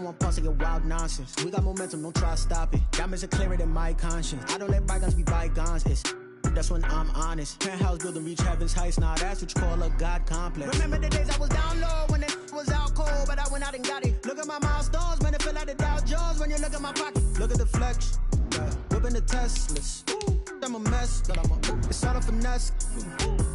don't want pause to get wild nonsense. We got momentum, don't try to stop it. Diamonds are clearer than my conscience. I don't let bygones be bygones. That's when I'm honest. Penthouse building, reach heaven's heights. Now that's what you call a God complex. Remember the days I was down low when it was out cold, but I went out and got it. Look at my milestones, man, it feel like the Dow Jones when you look at my pocket. Look at the flex, yeah. Whipping the Teslas. I'm a mess, but it's all a finesse.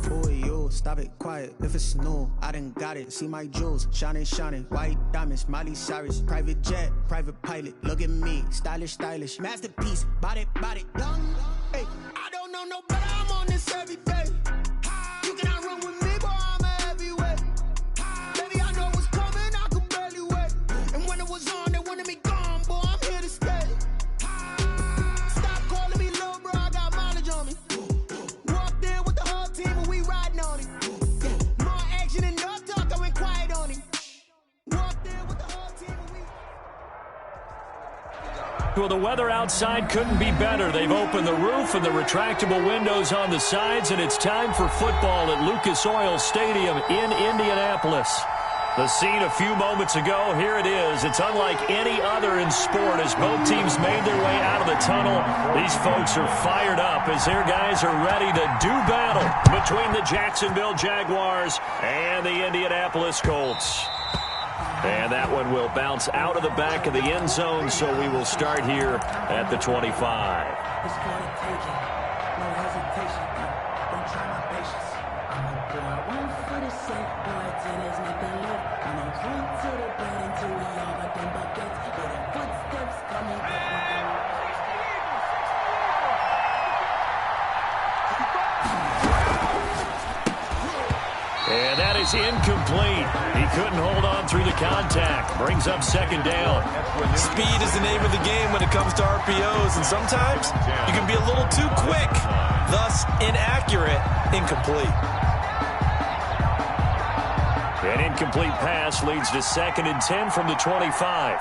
Boy, you stop it, quiet. If it's new, I done got it. See my jewels, shining, shining. White diamonds, Miley Cyrus. Private jet, private pilot. Look at me, stylish, stylish. Masterpiece, body, young. Hey, I don't know no better. I'm on this every day. You cannot run with me, boy. I'm a heavyweight. Baby, I know what's coming. I could barely wait. And when it was on, they wanted me gone, boy. I'm here to stay. Stop calling me little bro. I got mileage on me. Walked in with the whole team and we riding on it. More action and no talk. I went quiet on him. Walked in with the whole team and we. Well, the weather outside couldn't be better. They've opened the roof and the retractable windows on the sides, and it's time for football at Lucas Oil Stadium in Indianapolis. The scene a few moments ago, here it is. It's unlike any other in sport as both teams made their way out of the tunnel. These folks are fired up as their guys are ready to do battle between the Jacksonville Jaguars and the Indianapolis Colts. And that one will bounce out of the back of the end zone, so we will start here at the 25. It's for the taking, no hesitation. Don't try my patience. I'm a boy, one for the sake, boy, tennis make the lift. I'm a run to the bed until we all got them buckets. With the footsteps coming back. And that is incomplete. He couldn't hold on through the contact. Brings up second down. Speed is the name of the game when it comes to RPOs, and sometimes you can be a little too quick, thus inaccurate, incomplete. An incomplete pass leads to 2nd and 10 from the 25.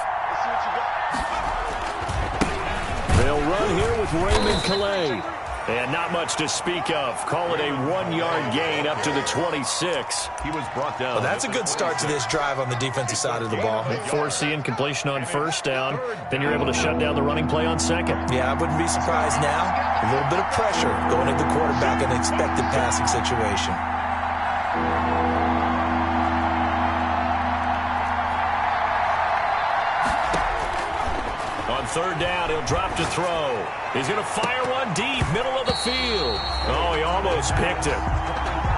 They'll run here with Raymond Calais. And not much to speak of. Call it a 1-yard gain up to the 26. He was brought down. Well, that's a good start to this drive on the defensive side of the ball. Force the incompletion on first down. Then you're able to shut down the running play on second. Yeah, I wouldn't be surprised now. A little bit of pressure going at the quarterback in an expected passing situation. On third down, he'll drop to throw. He's going to fire one deep, middle of the field. Oh, he almost picked it.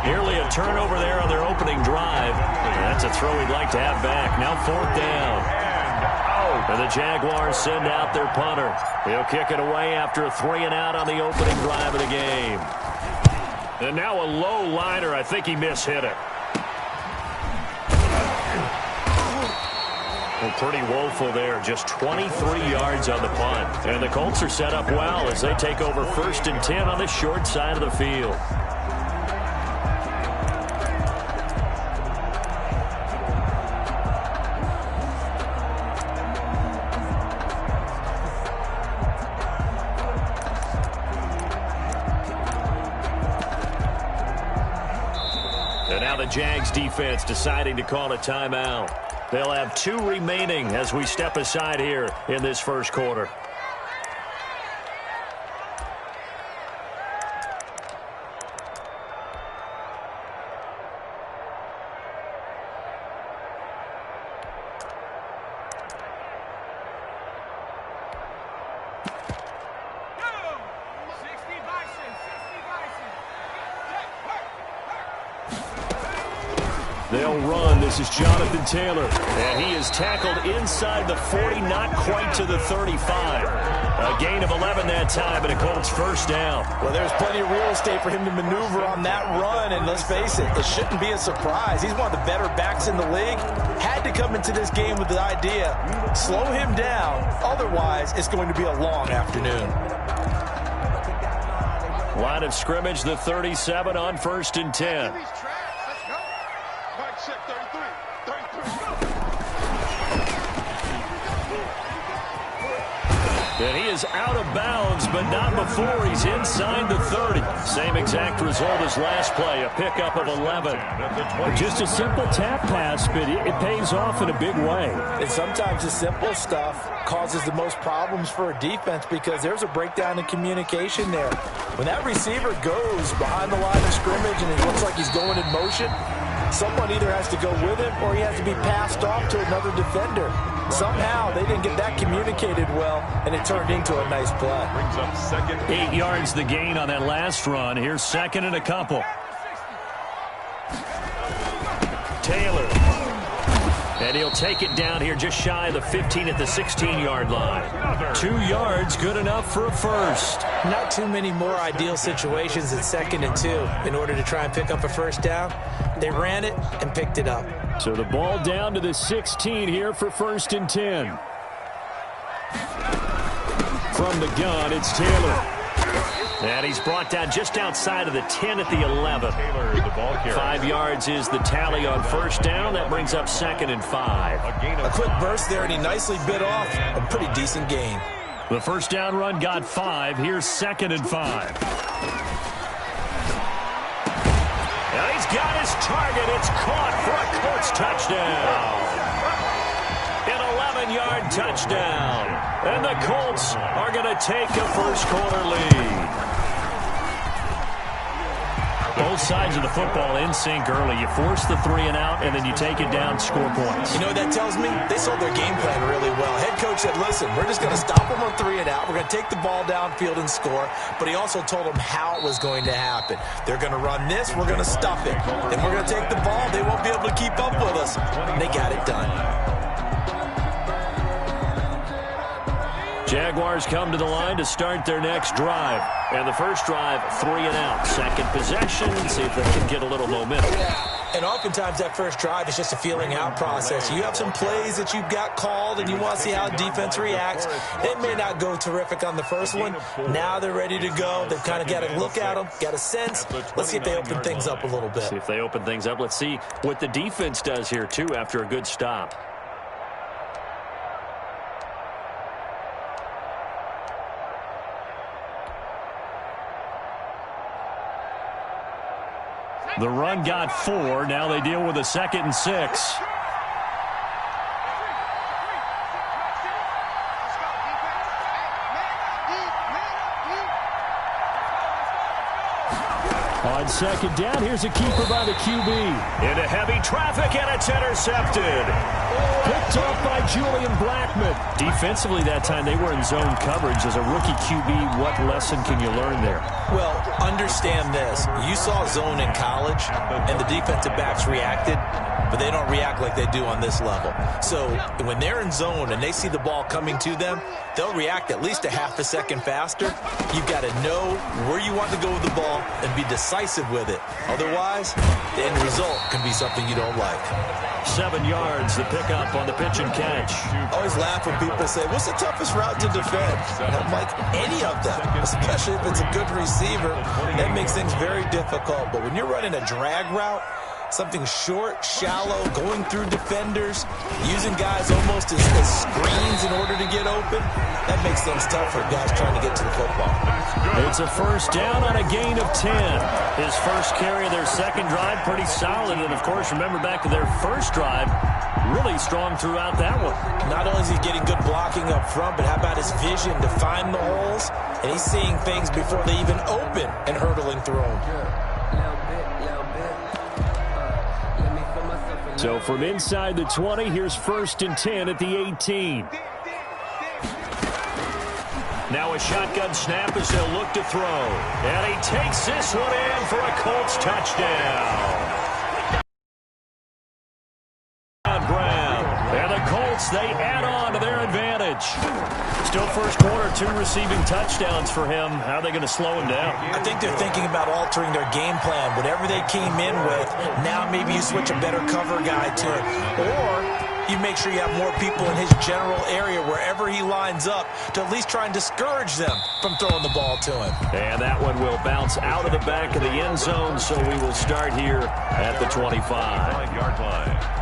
Nearly a turnover there on their opening drive. That's a throw he'd like to have back. Now 4th down. And the Jaguars send out their punter. He'll kick it away after a 3-and-out on the opening drive of the game. And now a low liner. I think he mishit it. Well, pretty woeful there. Just 23 yards on the punt. And the Colts are set up well as they take over 1st and 10 on the short side of the field. And now the Jags defense deciding to call a timeout. They'll have 2 remaining as we step aside here in this first quarter. They'll run. This is Jonathan Taylor. And he is tackled inside the 40, not quite to the 35. A gain of 11 that time, and a Colts first down. Well, there's plenty of real estate for him to maneuver on that run, and let's face it, it shouldn't be a surprise. He's one of the better backs in the league. Had to come into this game with the idea, slow him down, otherwise it's going to be a long afternoon. Line of scrimmage, the 37 on 1st and 10. And he is out of bounds, but not before he's inside the 30. Same exact result as last play, a pickup of 11. Just a simple tap pass, but it pays off in a big way. And sometimes the simple stuff causes the most problems for a defense because there's a breakdown in communication there. When that receiver goes behind the line of scrimmage and it looks like he's going in motion, someone either has to go with him or he has to be passed off to another defender. Somehow they didn't get that communicated well, and it turned into a nice play. Brings up second. 8 yards the gain on that last run. Here's second and a couple. Taylor. And he'll take it down here just shy of the 15 at the 16-yard line. 2 yards, good enough for a first. Not too many more ideal situations at 2nd and 2 in order to try and pick up a first down. They ran it and picked it up. So the ball down to the 16 here for 1st and 10. From the gun, it's Taylor. And he's brought down just outside of the 10 at the 11. Taylor, the ball carrier. 5 yards is the tally on first down. That brings up 2nd and 5. A quick burst there, and he nicely bit off a pretty decent gain. The first down run got 5. Here's 2nd and 5. And he's got his target. It's caught for a Colts touchdown. An 11-yard touchdown. And the Colts are going to take a first-quarter lead. Both sides of the football in sync early. You force the 3 and out, and then you take it down, score points. You know what that tells me? They sold their game plan really well. Head coach said, listen, we're just going to stop them on 3 and out. We're going to take the ball downfield and score. But he also told them how it was going to happen. They're going to run this. We're going to stuff it. Then we're going to take the ball. They won't be able to keep up with us. And they got it done. Jaguars come to the line to start their next drive. And the first drive, 3 and out. Second possession, see if they can get a little momentum. And oftentimes that first drive is just a feeling out process. You have some plays that you've got called and you want to see how defense reacts. It may not go terrific on the first one. Now they're ready to go. They've kind of got to look at them, got a sense. Let's see if they open things up a little bit. See if they open things up. Let's see what the defense does here, too, after a good stop. The run got 4. Now they deal with a 2nd and 6. On 2nd down, here's a keeper by the QB. Into heavy traffic, and it's intercepted. Picked off by Julian Blackmon. Defensively that time, they were in zone coverage. As a rookie QB, what lesson can you learn there? Well, understand this. You saw zone in college, and the defensive backs reacted, but they don't react like they do on this level. So when they're in zone and they see the ball coming to them, they'll react at least a half a second faster. You've got to know where you want to go with the ball and be decisive with it. Otherwise, the end result can be something you don't like. 7 yards, the pickup on the pitch and catch. I always laugh when people say, what's the toughest route to defend? And I'm like, any of them, especially if it's a good receiver. That makes things very difficult. But when you're running a drag route, something short, shallow, going through defenders, using guys almost as screens in order to get open, that makes things tough for guys trying to get to the football. It's a first down on a gain of 10. His first carry of their second drive, pretty solid. And, of course, remember back to their first drive, really strong throughout that one. Not only is he getting good blocking up front, but how about his vision to find the holes? And he's seeing things before they even open and hurdling through them. So from inside the 20, here's 1st and 10 at the 18. Now a shotgun snap as they'll look to throw. And he takes this one in for a Colts touchdown. And the Colts, they add on to their advantage. Still first quarter, 2 receiving touchdowns for him. How are they going to slow him down? I think they're thinking about altering their game plan. Whatever they came in with, now maybe you switch a better cover guy to it. Or you make sure you have more people in his general area wherever he lines up to at least try and discourage them from throwing the ball to him. And that one will bounce out of the back of the end zone, so we will start here at the 25. 5-yard line.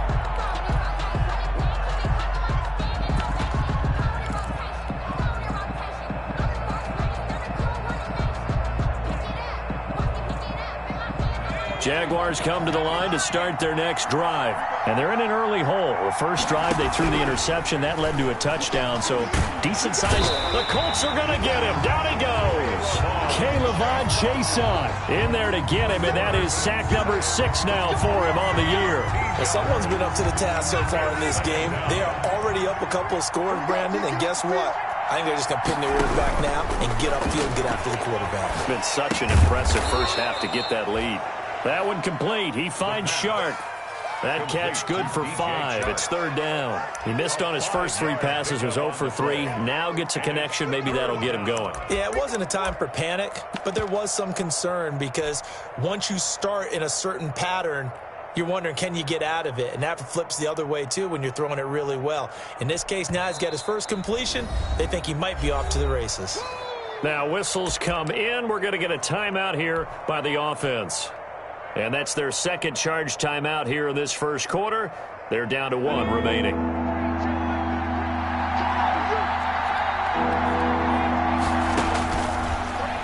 Jaguars come to the line to start their next drive. And they're in an early hole. The first drive, they threw the interception. That led to a touchdown, so decent size. The Colts are going to get him. Down he goes. K'Lavon Chaisson in there to get him, and that is sack number 6 now for him on the year. Well, someone's been up to the task so far in this game. They are already up a couple of scores, Brandon, and guess what? I think they're just going to pin their ears back now and get upfield and get after the quarterback. It's been such an impressive first half to get that lead. That one complete. He finds Shark. That catch good for 5. It's 3rd down. He missed on his first 3 passes, was 0 for 3. Now gets a connection. Maybe that'll get him going. Yeah, it wasn't a time for panic, but there was some concern because once you start in a certain pattern, you're wondering, can you get out of it? And that flips the other way, too, when you're throwing it really well. In this case, now he's got his first completion. They think he might be off to the races. Now whistles come in. We're going to get a timeout here by the offense. And that's their second charge timeout here in this first quarter. They're down to 1 remaining.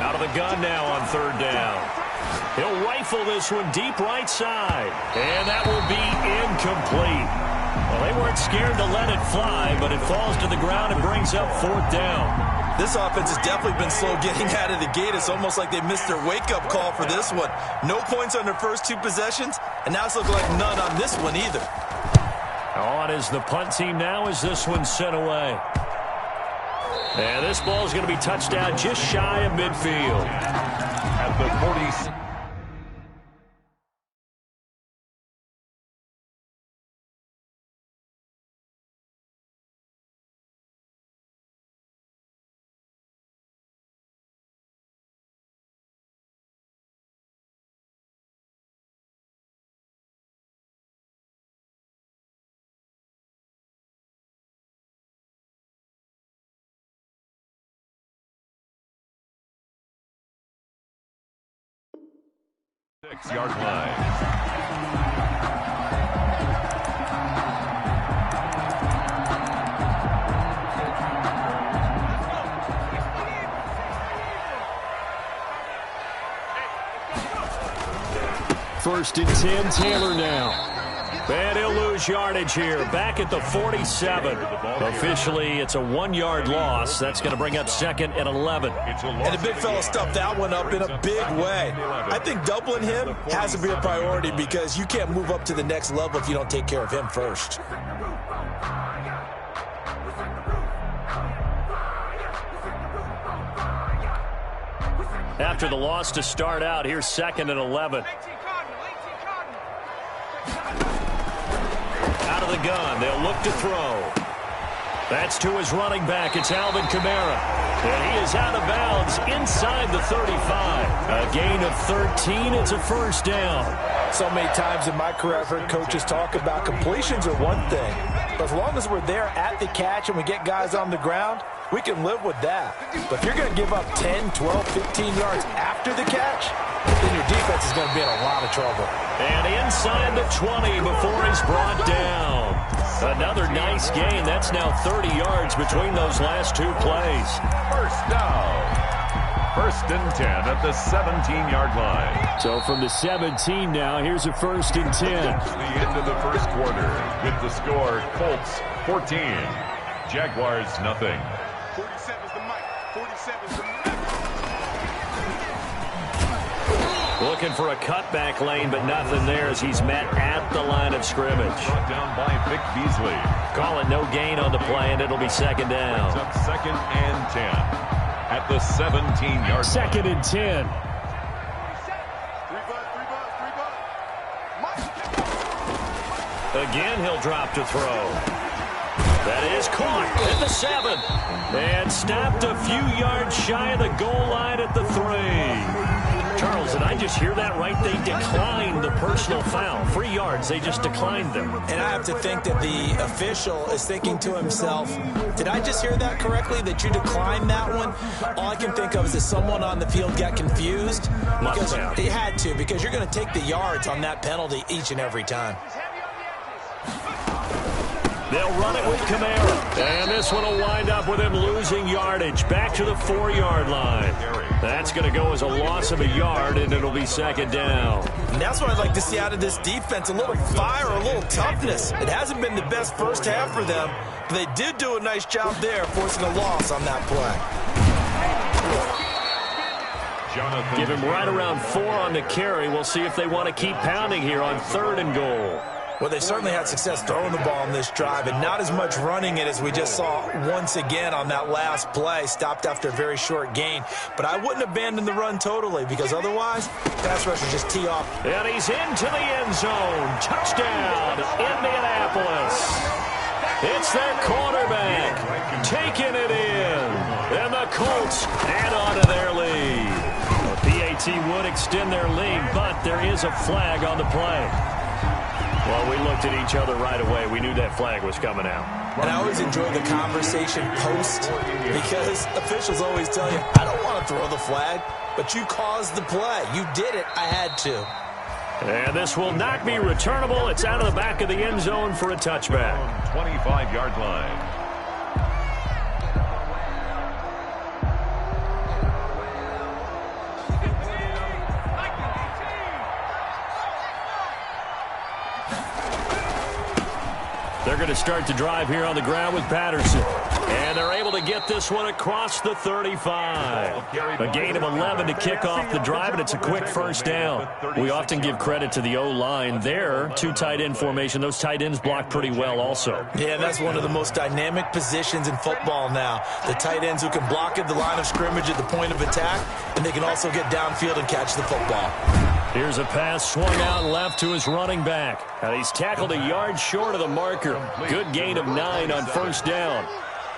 Out of the gun now on 3rd down. He'll rifle this one deep right side. And that will be incomplete. Well, they weren't scared to let it fly, but it falls to the ground and brings up 4th down. This offense has definitely been slow getting out of the gate. It's almost like they missed their wake-up call for this one. No points on their first 2 possessions, and now it's looking like none on this one either. On is the punt team now as this one's sent away. And this ball is going to be touched out just shy of midfield. At the 40. Yard line. First and 10, Taylor now. And he'll lose yardage here. Back at the 47. Officially, it's a 1-yard loss. That's going to bring up 2nd and 11. And the big fella stuffed that one up in a big way. I think doubling him has to be a priority because you can't move up to the next level if you don't take care of him first. After the loss to start out, here's 2nd and 11. Out of the gun, they'll look to throw. That's to his running back. It's Alvin Kamara. And he is out of bounds inside the 35. A gain of 13. It's a 1st down. So many times in my career, I've heard coaches talk about completions are one thing. But as long as we're there at the catch and we get guys on the ground, we can live with that. But if you're going to give up 10, 12, 15 yards after the catch, then your defense is going to be in a lot of trouble. And inside the 20 before he's brought down. Another nice gain. That's now 30 yards between those last 2 plays. 1st down. 1st and 10 at the 17-yard line. So from the 17 now, here's a 1st and 10. The end of the first quarter with the score Colts 14, Jaguars nothing. 47's the mic. 47's the mic. Looking for a cutback lane, but nothing there as he's met at the line of scrimmage. Brought down by Vic Beasley. Call it no gain on the play, and it'll be 2nd down. Brings up 2nd and 10 at the 17-yard line. 2nd and 10. 3 Again, he'll drop to throw. That is caught at the 7. And stopped a few yards shy of the goal line at the 3. Charles, did I just hear that right? They declined the personal foul. 3 yards, they just declined them. And I have to think that the official is thinking to himself, did I just hear that correctly, that you declined that one? All I can think of is that someone on the field got confused. Because they had to, because you're going to take the yards on that penalty each and every time. They'll run it with Kamara. And this one will wind up with him losing yardage back to the 4-yard line. That's going to go as a loss of a yard, and it'll be second down. And that's what I'd like to see out of this defense, a little fire, a little toughness. It hasn't been the best first half for them, but they did do a nice job there, forcing a loss on that play. Give him right around 4 on the carry. We'll see if they want to keep pounding here on 3rd and goal. Well, they certainly had success throwing the ball on this drive, and not as much running it as we just saw once again on that last play, stopped after a very short gain. But I wouldn't abandon the run totally, because otherwise, pass rushers just tee off. And he's into the end zone. Touchdown, Indianapolis. It's their quarterback taking it in. And the Colts add on to their lead. The PAT would extend their lead, but there is a flag on the play. Well, we looked at each other right away. We knew that flag was coming out. And I always enjoy the conversation post, because officials always tell you, I don't want to throw the flag, but you caused the play. You did it. I had to. And this will not be returnable. It's out of the back of the end zone for a touchback. 25-yard line. They're going to start the drive here on the ground with Patterson. And they're able to get this one across the 35. A gain of 11 to kick off the drive, and it's a quick first down. We often give credit to the O-line. There, 2 tight end formation. Those tight ends block pretty well also. Yeah, that's one of the most dynamic positions in football now. The tight ends who can block at the line of scrimmage at the point of attack, and they can also get downfield and catch the football. Here's a pass swung out left to his running back. And he's tackled a yard short of the marker. Good gain of 9 on first down.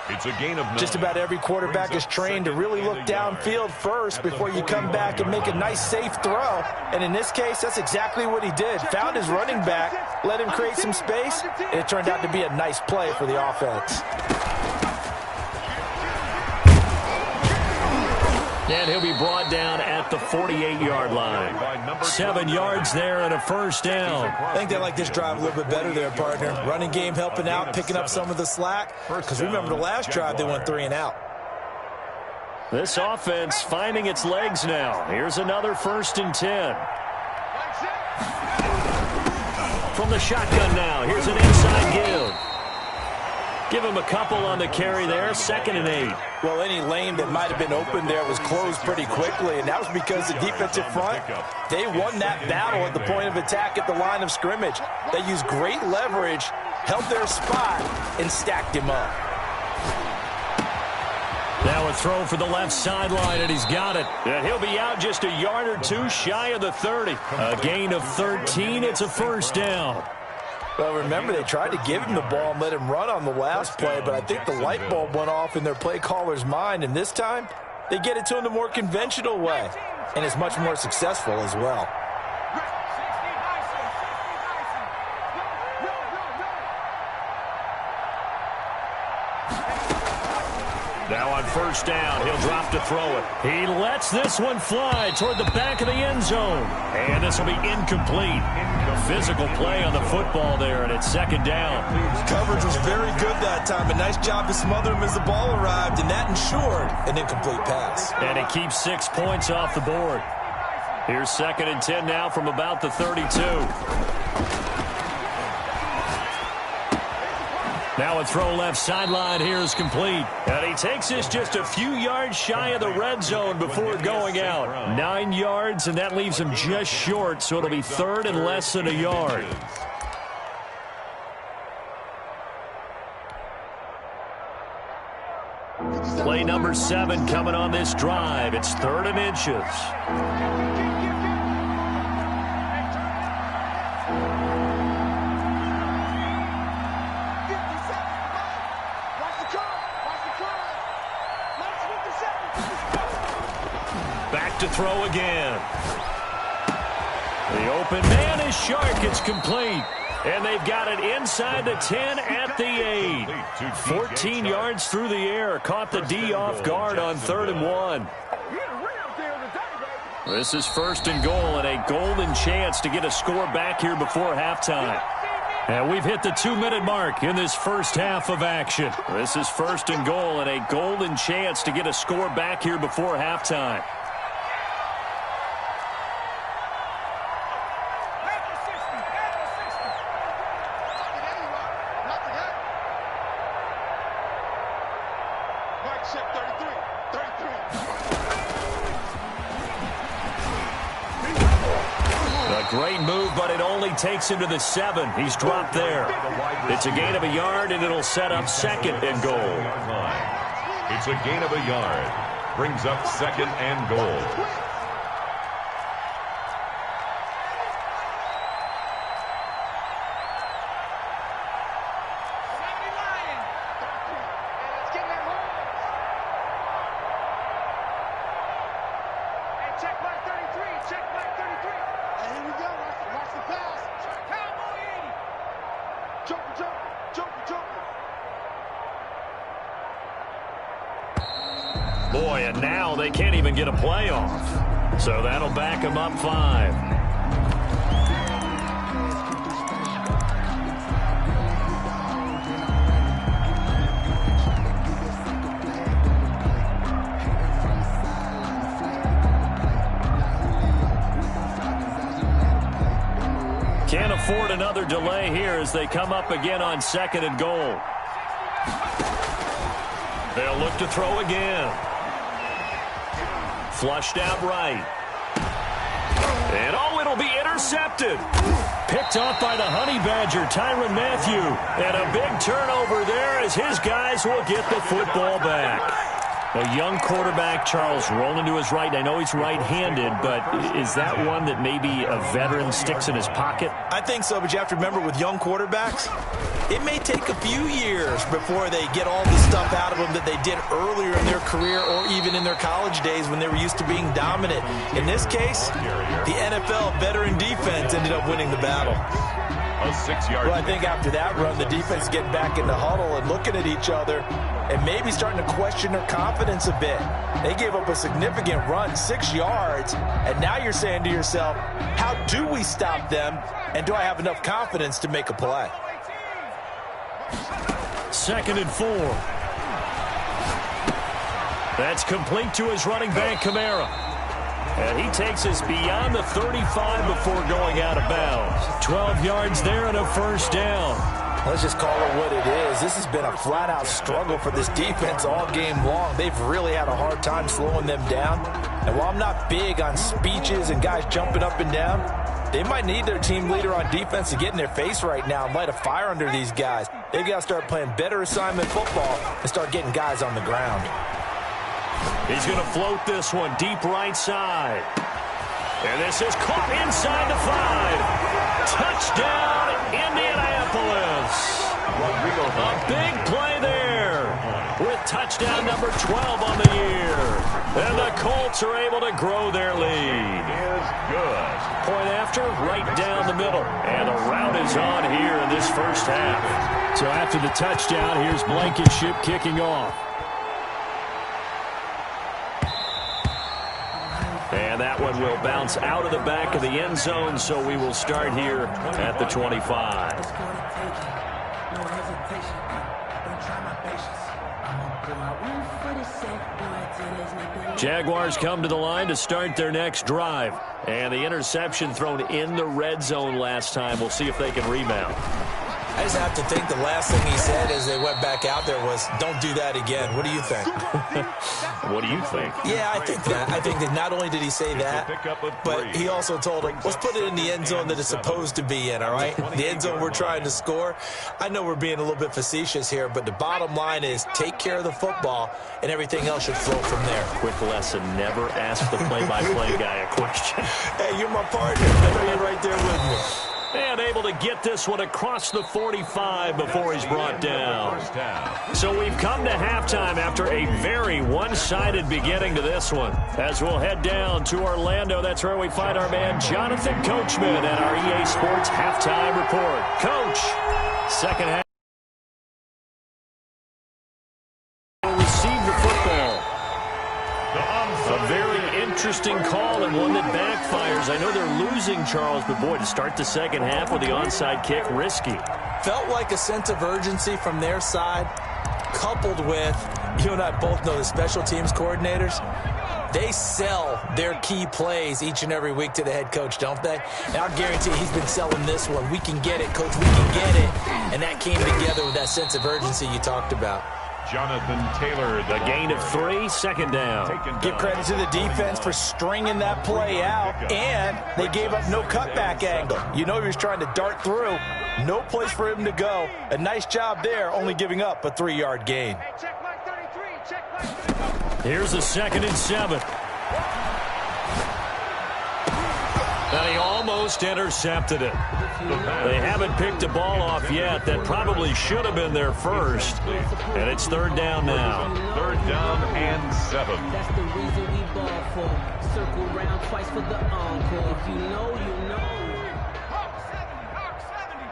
It's a gain of 9. Just about every quarterback is trained to really look downfield first before you come back and make a nice, safe throw. And in this case, that's exactly what he did. Found his running back, let him create some space, and it turned out to be a nice play for the offense. And he'll be brought down at the 48-yard line. 7 yards there and a first down. I think they like this drive a little bit better there, partner. Running game helping out, picking up some of the slack. Because remember the last drive, they went 3 and out. This offense finding its legs now. Here's another 1st and 10. From the shotgun now. Here's an inside give. Give him a couple on the carry there. 2nd and 8. Well, any lane that might have been open there was closed pretty quickly, and that was because the defensive front, they won that battle at the point of attack at the line of scrimmage. They used great leverage, held their spot, and stacked him up. Now a throw for the left sideline, and he's got it. And he'll be out just a yard or 2 shy of the 30. A gain of 13. It's a first down. Well, remember, they tried to give him the ball and let him run on the last play, but I think the light bulb went off in their play caller's mind, and this time, they get it to him the more conventional way, and it's much more successful as well. Now on first down, he'll drop to throw it. He lets this one fly toward the back of the end zone. And this will be incomplete. Physical play on the football there, and it's 2nd down. Coverage was very good that time. A nice job to smother him as the ball arrived, and that ensured an incomplete pass. And it keeps 6 points off the board. Here's 2nd and 10 now from about the 32. Now a throw left sideline here is complete. And he takes this just a few yards shy of the red zone before going out. 9 yards, and that leaves him just short, so it'll be 3rd and less than a yard. Play number 7 coming on this drive. It's 3rd and inches. To throw again. The open man is Shark. It's complete. And they've got it inside the 10 at the 8. 14 yards through the air. Caught the D off guard on 3rd and 1. This is 1st and goal, and a golden chance to get a score back here before halftime. And we've hit the 2-minute mark in this first half of action. This is 1st and goal and a golden chance to get a score back here before halftime. Great move, but it only takes him to the 7. He's dropped there. It's a gain of a yard, and it'll set up 2nd and goal. It's a gain of a yard. Brings up 2nd and goal. Boy, and now they can't even get a playoff. So that'll back them up 5. Can't afford another delay here as they come up again on 2nd and goal. They'll look to throw again. Flushed out right. And oh, it'll be intercepted. Picked off by the Honey Badger, Tyrann Mathieu. And a big turnover there as his guys will get the football back. A young quarterback, Charles, rolling to his right. I know he's right-handed, but is that one that maybe a veteran sticks in his pocket? I think so, but you have to remember with young quarterbacks, it may take a few years before they get all the stuff out of them that they did earlier in their career or even in their college days when they were used to being dominant. In this case, the NFL veteran defense ended up winning the battle. A 6-yard. Well, I think after that run, the defense getting back in the huddle and looking at each other and maybe starting to question their confidence a bit. They gave up a significant run, 6 yards, and now you're saying to yourself, how do we stop them, and do I have enough confidence to make a play? 2nd and 4. That's complete to his running back, Kamara. And he takes us beyond the 35 before going out of bounds. 12 yards there and a 1st down. Let's just call it what it is. This has been a flat-out struggle for this defense all game long. They've really had a hard time slowing them down. And while I'm not big on speeches and guys jumping up and down, they might need their team leader on defense to get in their face right now and light a fire under these guys. They've got to start playing better assignment football and start getting guys on the ground. He's going to float this one deep right side. And this is caught inside the 5. Touchdown, Indianapolis. A big play there with touchdown number 12 on the year. And the Colts are able to grow their lead. Is good. Point after, right down the middle. And the route is on here in this first half. So after the touchdown, here's Blankenship kicking off. And that one will bounce out of the back of the end zone, so we will start here at the 25. Jaguars come to the line to start their next drive. And the interception thrown in the red zone last time. We'll see if they can rebound. I just have to think the last thing he said as they went back out there was, don't do that again. What do you think? What do you think? Yeah, I think that. I think that not only did he say that, but he also told them, let's put it in the end zone that it's supposed to be in, all right? The end zone we're trying to score. I know we're being a little bit facetious here, but the bottom line is take care of the football, and everything else should flow from there. Quick lesson, never ask the play-by-play guy a question. Hey, you're my partner. I know you're right there with me. And able to get this one across the 45 before he's brought down. So we've come to halftime after a very one-sided beginning to this one. As we'll head down to Orlando, that's where we find our man Jonathan Coachman at our EA Sports Halftime Report. Coach, second half. Will receive the football. A very interesting call and one that backfires Jaguars. I know they're losing Charles, but boy, to start the second half with the onside kick, risky. Felt like a sense of urgency from their side, coupled with, you and I both know the special teams coordinators, they sell their key plays each and every week to the head coach, don't they? And I guarantee he's been selling this one. We can get it, coach, we can get it. And that came together with that sense of urgency you talked about. Jonathan Taylor, the gain of 3, second down. Give credit to the defense for stringing that play out, and they gave up no cutback angle. You know he was trying to dart through. No place for him to go. A nice job there, only giving up a 3-yard gain. Here's a 2nd and 7. And he almost intercepted it. They haven't picked a ball off yet. That probably should have been their first. And it's 3rd down now. 3rd down and 7. That's the reason we ball for. Circle round twice for the encore. If you know, you know. Hawk 70, Hawk 70.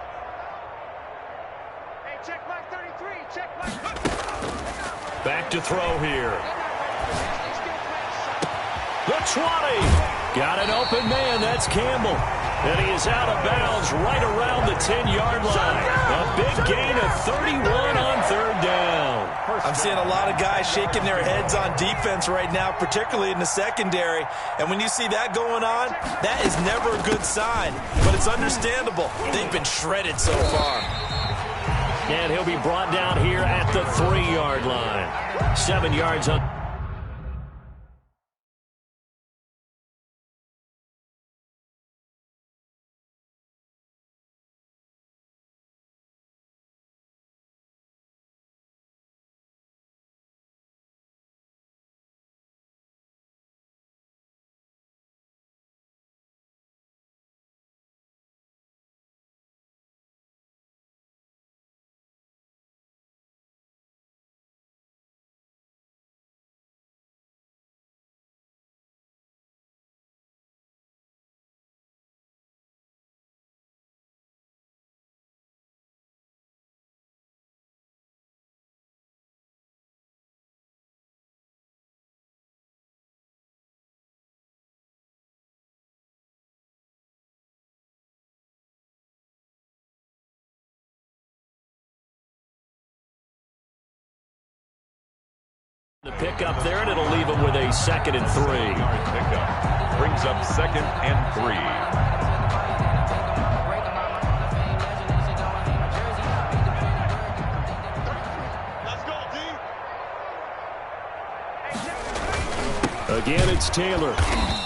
Hey, check mark 33, check mark. Back to throw here. The 20. Got an open man. That's Campbell. And he is out of bounds right around the 10-yard line. A big gain of 31 on 3rd down. I'm seeing a lot of guys shaking their heads on defense right now, particularly in the secondary. And when you see that going on, that is never a good sign. But it's understandable. They've been shredded so far. And he'll be brought down here at the 3-yard line. 7 yards on. The pickup there, and it'll leave him with a 2nd and 3. Pickup brings up 2nd and 3. Again, it's Taylor.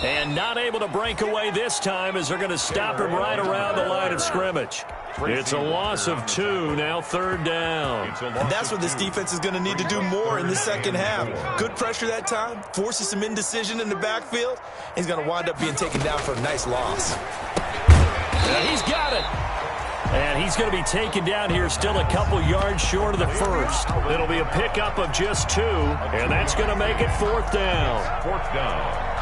And not able to break away this time as they're going to stop him right around the line of scrimmage. It's a loss of 2, now 3rd down. And that's what this defense is going to need to do more in the second half. Good pressure that time, forces some indecision in the backfield. He's going to wind up being taken down for a nice loss. And he's got it. And he's going to be taken down here still a couple yards short of the first. It'll be a pickup of just 2, and that's going to make it 4th down. 4th down.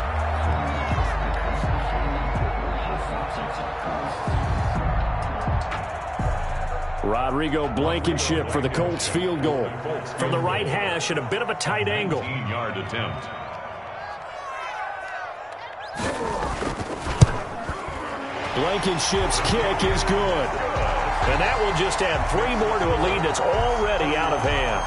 Rodrigo Blankenship for the Colts field goal. From the right hash at a bit of a tight angle. 15-yard attempt. Blankenship's kick is good. And that will just add 3 more to a lead that's already out of hand.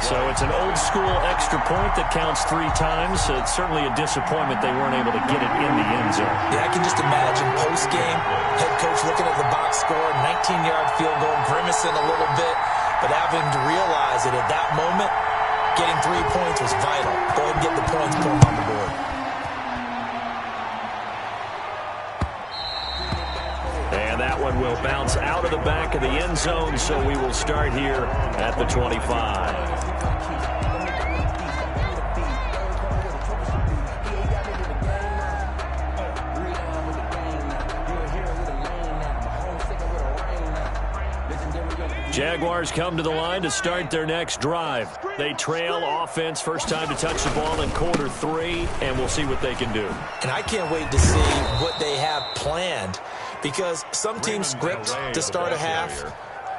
So it's an old-school extra point that counts 3 times. So it's certainly a disappointment they weren't able to get it in the end zone. Yeah, I can just imagine post-game, head coach looking at the box score, 19-yard field goal, grimacing a little bit, but having to realize that at that moment, getting 3 points was vital. Go ahead and get the points, put them on the board. And that one will bounce out of the back of the end zone, so we will start here at the 25. Jaguars come to the line to start their next drive. They trail offense, first time to touch the ball in quarter 3, and we'll see what they can do. And I can't wait to see what they have planned, because some teams script to start a half,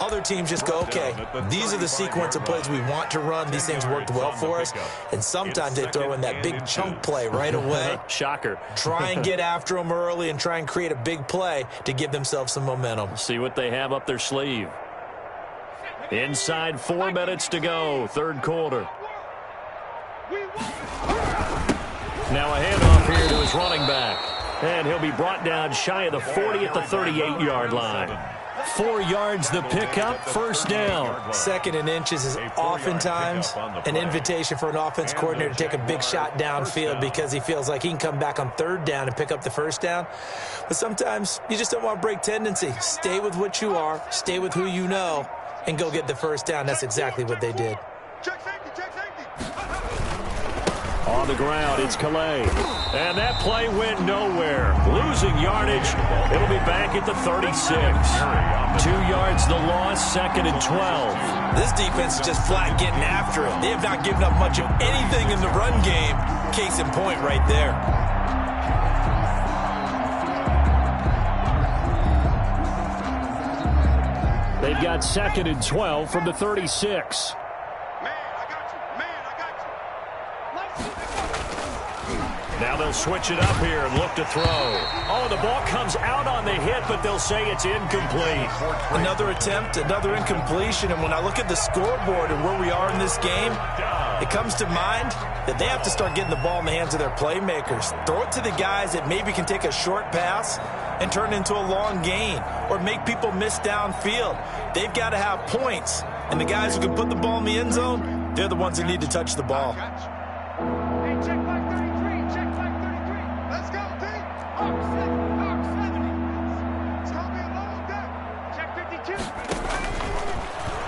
Other teams just go, okay, these are the sequence of plays we want to run. These things worked well for us. And sometimes they throw in that big chunk play right away. Shocker. Try and get after them early and try and create a big play to give themselves some momentum. See what they have up their sleeve. Inside 4 minutes to go, third quarter. Now a handoff here to his running back. And he'll be brought down shy of the 40 at the 38-yard line. 4 yards the pickup, first down. 2nd and inches is oftentimes an invitation for an offense coordinator to take a big shot downfield because he feels like he can come back on 3rd down and pick up the first down. But sometimes you just don't want to break tendency. Stay with what you are, stay with who you know, and go get the first down. That's exactly what they did. On the ground, it's Calais. And that play went nowhere. Losing yardage. It'll be back at the 36. 2 yards the loss, 2nd and 12. This defense is just flat getting after it. They have not given up much of anything in the run game. Case in point right there. They've got 2nd and 12 from the 36. Now they'll switch it up here and look to throw. Oh, the ball comes out on the hit, but they'll say it's incomplete. Another attempt, another incompletion, and when I look at the scoreboard and where we are in this game, it comes to mind that they have to start getting the ball in the hands of their playmakers. Throw it to the guys that maybe can take a short pass and turn it into a long gain or make people miss downfield. They've got to have points, and the guys who can put the ball in the end zone, they're the ones that need to touch the ball.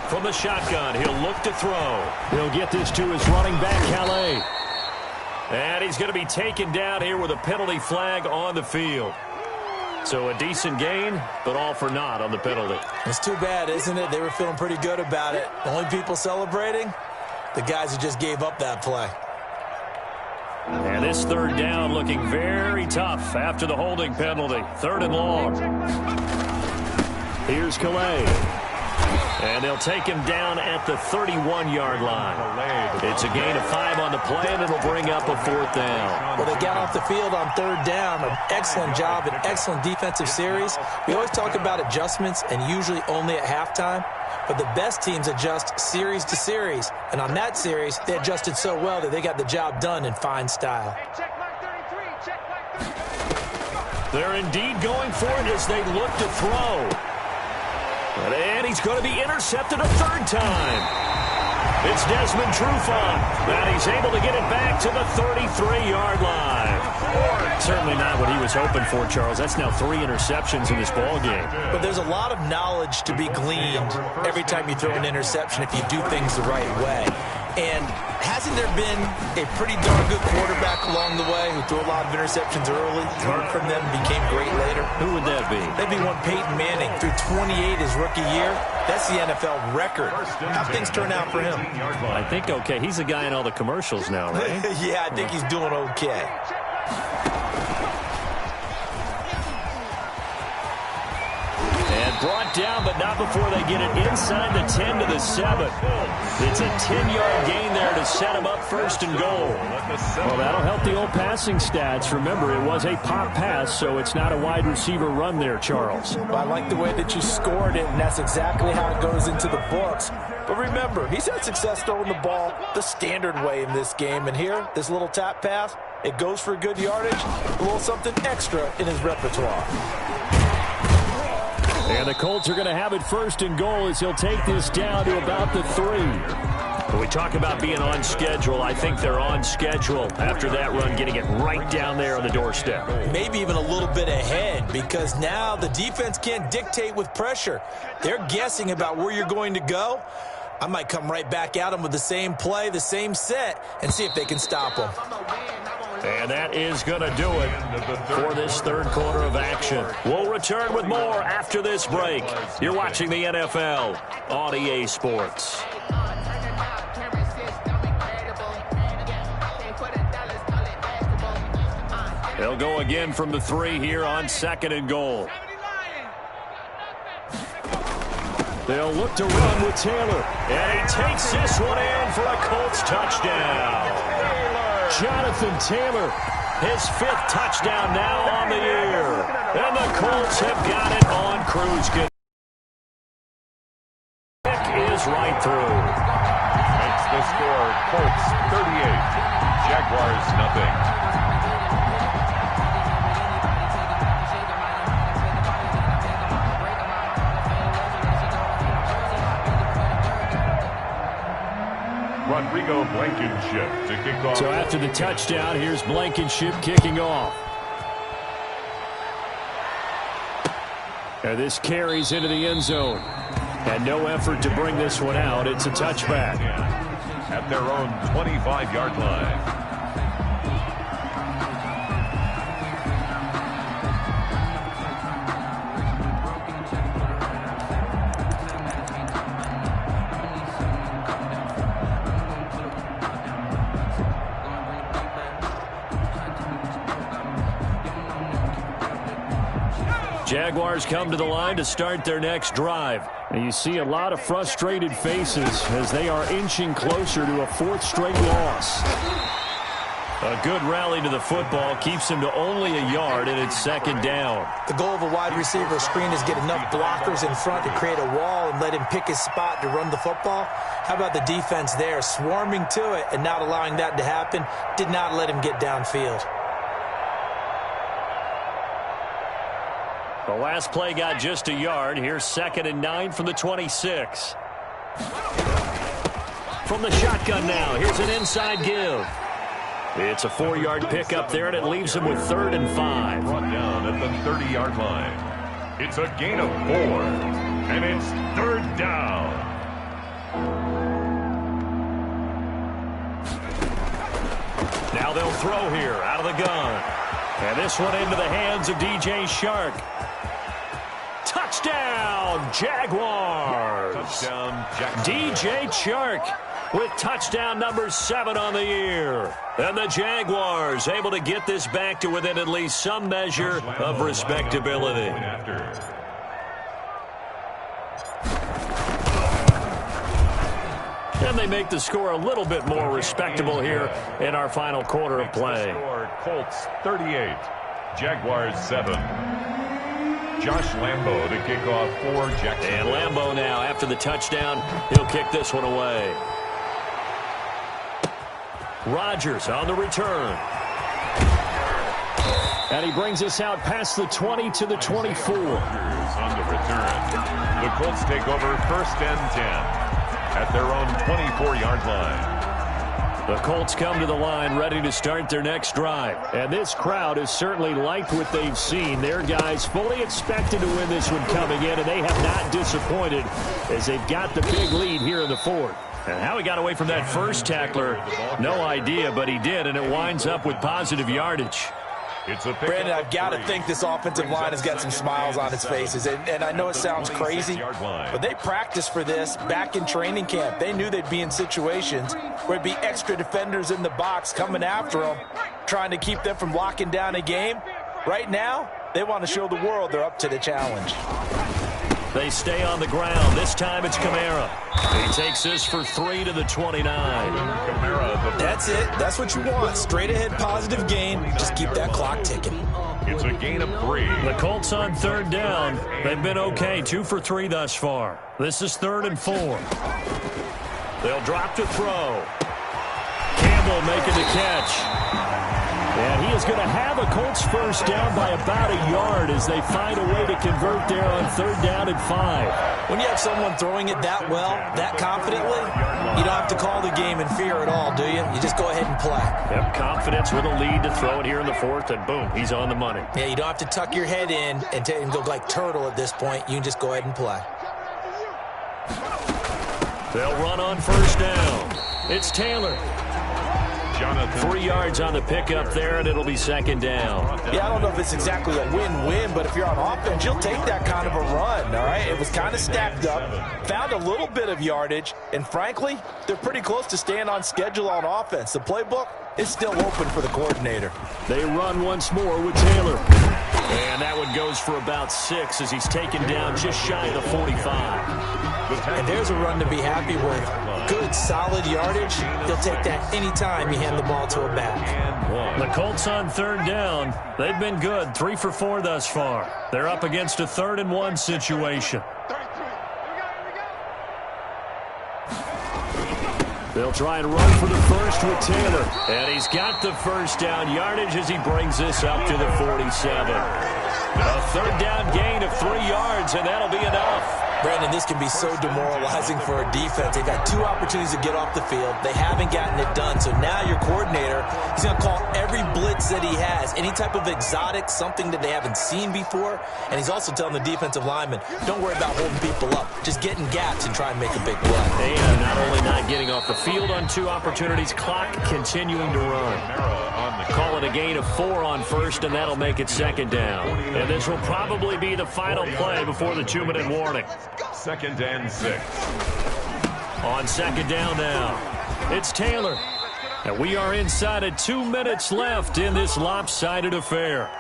From the shotgun, he'll look to throw. He'll get this to his running back, Calais. And he's going to be taken down here with a penalty flag on the field. So a decent gain, but all for naught on the penalty. It's too bad, isn't it? They were feeling pretty good about it. The only people celebrating, the guys who just gave up that play. And this 3rd down looking very tough after the holding penalty. 3rd and long. Here's Calais. And they'll take him down at the 31-yard line. It's a gain of 5 on the play, and it'll bring up a 4th down. Well, they got off the field on 3rd down. An excellent job, an excellent defensive series. We always talk about adjustments, and usually only at halftime. But the best teams adjust series to series. And on that series, they adjusted so well that they got the job done in fine style. They're indeed going for it as they look to throw. And he's going to be intercepted a 3rd time. It's Desmond Trufant, and he's able to get it back to the 33-yard line. Certainly not what he was hoping for, Charles. That's now 3 interceptions in this ball game. But there's a lot of knowledge to be gleaned every time you throw an interception if you do things the right way. And hasn't there been a pretty darn good quarterback along the way who threw a lot of interceptions early, learned from them, became great later? Who would that be? That'd be one Peyton Manning. Threw 28 his rookie year. That's the NFL record. How things turn out for him? I think okay. He's the guy in all the commercials now, right? Yeah, I think he's doing okay. And brought down, but not before they get it inside the 10 to the 7. It's a 10-yard gain there to set him up 1st and goal. Well, that'll help the old passing stats. Remember, it was a pop pass, so it's not a wide receiver run there, Charles. Well, I like the way that you scored it, and that's exactly how it goes into the books. But remember, he's had success throwing the ball the standard way in this game. And here, this little tap pass, it goes for good yardage, a little something extra in his repertoire. And the Colts are going to have it 1st and goal as he'll take this down to about the 3. When we talk about being on schedule, I think they're on schedule after that run, getting it right down there on the doorstep. Maybe even a little bit ahead, because now the defense can't dictate with pressure. They're guessing about where you're going to go. I might come right back at them with the same play, the same set, and see if they can stop them. And that is going to do it for this 3rd quarter of action. We'll return with more after this break. You're watching the NFL on EA Sports. They'll go again from the 3 here on 2nd and goal. They'll look to run with Taylor. And he takes this one in for a Colts touchdown. Jonathan Taylor, his 5th touchdown now on the year. And the Colts have got it on cruise control. Is right through. Makes the score Colts 38, Jaguars nothing. Rodrigo Blankenship to kick off. So after the touchdown, here's Blankenship kicking off. And this carries into the end zone. And no effort to bring this one out. It's a touchback. At their own 25-yard line. Jaguars come to the line to start their next drive. And you see a lot of frustrated faces as they are inching closer to a 4th straight loss. A good rally to the football keeps him to only a yard, and it's 2nd down. The goal of a wide receiver screen is get enough blockers in front to create a wall and let him pick his spot to run the football. How about the defense there, swarming to it and not allowing that to happen? Did not let him get downfield. The last play got just a yard. Here's 2nd and 9 from the 26. From the shotgun now, here's an inside give. It's a 4-yard pickup there, and it leaves him with 3rd and 5. Brought down at the 30-yard line. It's a gain of 4, and it's 3rd down. Now they'll throw here out of the gun. And this one into the hands of DJ Chark. Touchdown, Jaguars. Touchdown, DJ Chark with touchdown number 7 on the year. And the Jaguars able to get this back to within at least some measure of respectability. And they make the score a little bit more respectable here in our final quarter of play. Colts 38, Jaguars 7. Josh Lambo to kick off for Jacksonville. And Lambo now, after the touchdown, he'll kick this one away. Rodgers on the return. And he brings us out past the 20 to the 24. Rodgers on the return. The Colts take over 1st and 10 at their own 24-yard line. The Colts come to the line ready to start their next drive. And this crowd has certainly liked what they've seen. Their guys fully expected to win this one coming in, and they have not disappointed as they've got the big lead here in the 4th. And how he got away from that first tackler, no idea, but he did, and it winds up with positive yardage. Brandon, I've got to think this offensive line has got some smiles on its faces. And I know it sounds crazy, but they practiced for this back in training camp. They knew they'd be in situations where it'd be extra defenders in the box coming after them, trying to keep them from locking down a game. Right now, they want to show the world they're up to the challenge. They stay on the ground. This time it's Kamara. He takes this for 3 to the 29. That's it. That's what you want. Straight ahead positive gain. Just keep that clock ticking. It's a gain of 3. The Colts on 3rd down. They've been okay. 2 for 3 thus far. This is 3rd and 4. They'll drop to throw. Campbell making the catch. And he is going to have a Colts first down by about a yard as they find a way to convert there on 3rd down and 5. When you have someone throwing it that well, that confidently, you don't have to call the game in fear at all, do you? You just go ahead and play. Have confidence with a lead to throw it here in the 4th, and boom, he's on the money. Yeah, you don't have to tuck your head in and go like turtle at this point. You can just go ahead and play. They'll run on 1st down. It's Taylor. 3 yards on the pickup there, and it'll be 2nd down. Yeah, I don't know if it's exactly a win-win, but if you're on offense, you'll take that kind of a run, all right? It was kind of stacked up, found a little bit of yardage, and frankly, they're pretty close to staying on schedule on offense. The playbook is still open for the coordinator. They run once more with Taylor. And that one goes for about 6 as he's taken down just shy of the 45. And there's a run to be happy with. Good, solid yardage. He'll take that anytime you hand the ball to a back. The Colts on 3rd down. They've been good, 3 for 4 thus far. They're up against a 3rd and 1 situation. They'll try and run for the first with Taylor. And he's got the first down yardage as he brings this up to the 47. A 3rd down gain of 3 yards, and that'll be enough. Brandon, this can be so demoralizing for a defense. They've had 2 opportunities to get off the field. They haven't gotten it done. So now your coordinator, he's going to call every blitz that he has, any type of exotic, something that they haven't seen before. And he's also telling the defensive lineman, don't worry about holding people up. Just get in gaps and try and make a big play. And not only not getting off the field on 2 opportunities, clock continuing to run. Call it a gain of 4 on 1st, and that'll make it 2nd down. And this will probably be the final play before the 2-minute warning. 2nd and 6. On 2nd down now, it's Taylor. And we are inside of 2 minutes left in this lopsided affair.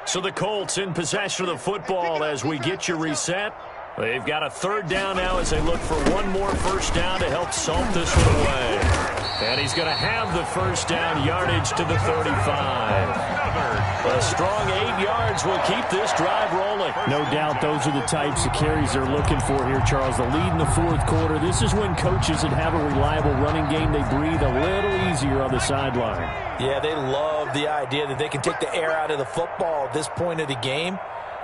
So the Colts in possession of the football as we get you reset. They've got a 3rd down now as they look for one more first down to help salt this one away. And he's going to have the first down yardage to the 35. A strong 8 yards will keep this drive rolling. No doubt those are the types of carries they're looking for here, Charles. The lead in the 4th quarter. This is when coaches that have a reliable running game, they breathe a little easier on the sideline. Yeah, they love the idea that they can take the air out of the football at this point of the game.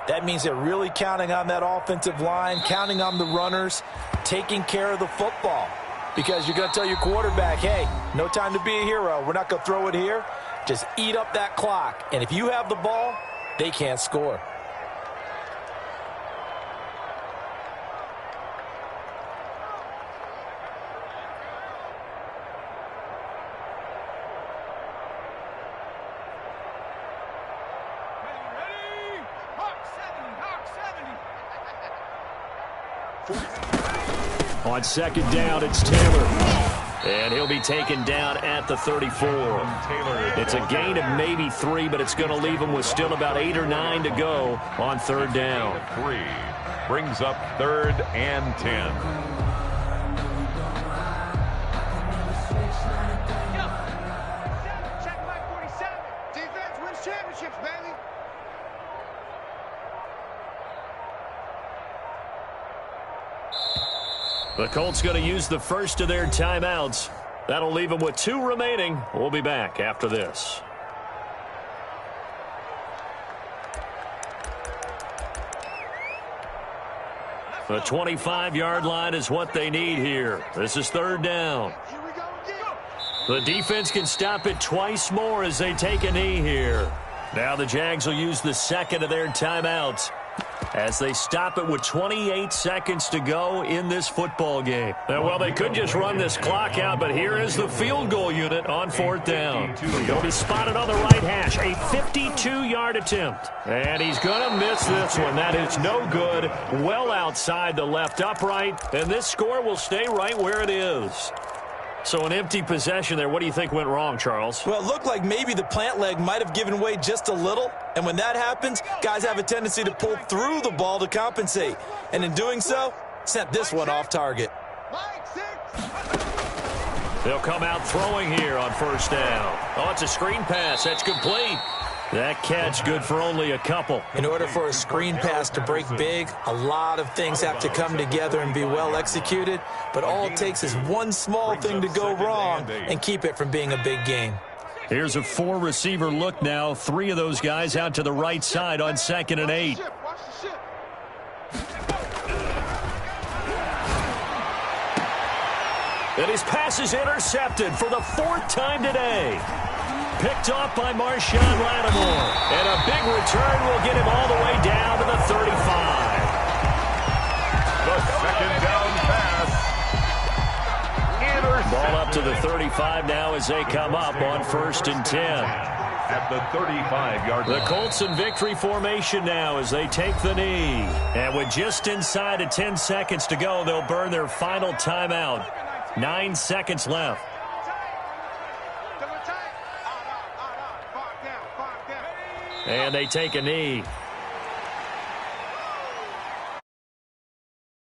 That means they're really counting on that offensive line, counting on the runners, taking care of the football. Because you're going to tell your quarterback, hey, no time to be a hero. We're not going to throw it here. Just eat up that clock. And if you have the ball, they can't score. On 2nd down, it's Taylor. And he'll be taken down at the 34. It's a gain of maybe 3, but it's going to leave him with still about 8 or 9 to go on 3rd down. 3 brings up 3rd and 10. Check my 47. Defense wins championships, baby. The Colts going to use the first of their timeouts. That'll leave them with 2 remaining. We'll be back after this. The 25-yard line is what they need here. This is 3rd down. The defense can stop it twice more as they take a knee here. Now the Jags will use the 2nd of their timeouts as they stop it with 28 seconds to go in this football game. Well, they could just run this clock out, but here is the field goal unit on 4th down. He'll be spotted on the right hash, a 52-yard attempt. And he's going to miss this one. That is no good, well outside the left upright, and this score will stay right where it is. So an empty possession there. What do you think went wrong, Charles? Well, it looked like maybe the plant leg might have given way just a little. And when that happens, guys have a tendency to pull through the ball to compensate. And in doing so, sent this one off target. They'll come out throwing here on 1st down. Oh, it's a screen pass. That's complete. That catch good for only a couple. In order for a screen pass to break big, a lot of things have to come together and be well executed. But all it takes is one small thing to go wrong and keep it from being a big game. Here's a 4-receiver look now. 3 of those guys out to the right side on 2nd and 8. And his pass is intercepted for the 4th time today. Picked off by Marshawn Lattimore. And a big return will get him all the way down to the 35. The 2nd down pass. Ball up to the 35 now as they come up on 1st and 10. at the 35-yard line. The Colts in victory formation now as they take the knee. And with just inside of 10 seconds to go, they'll burn their final timeout. 9 seconds left. And they take a knee.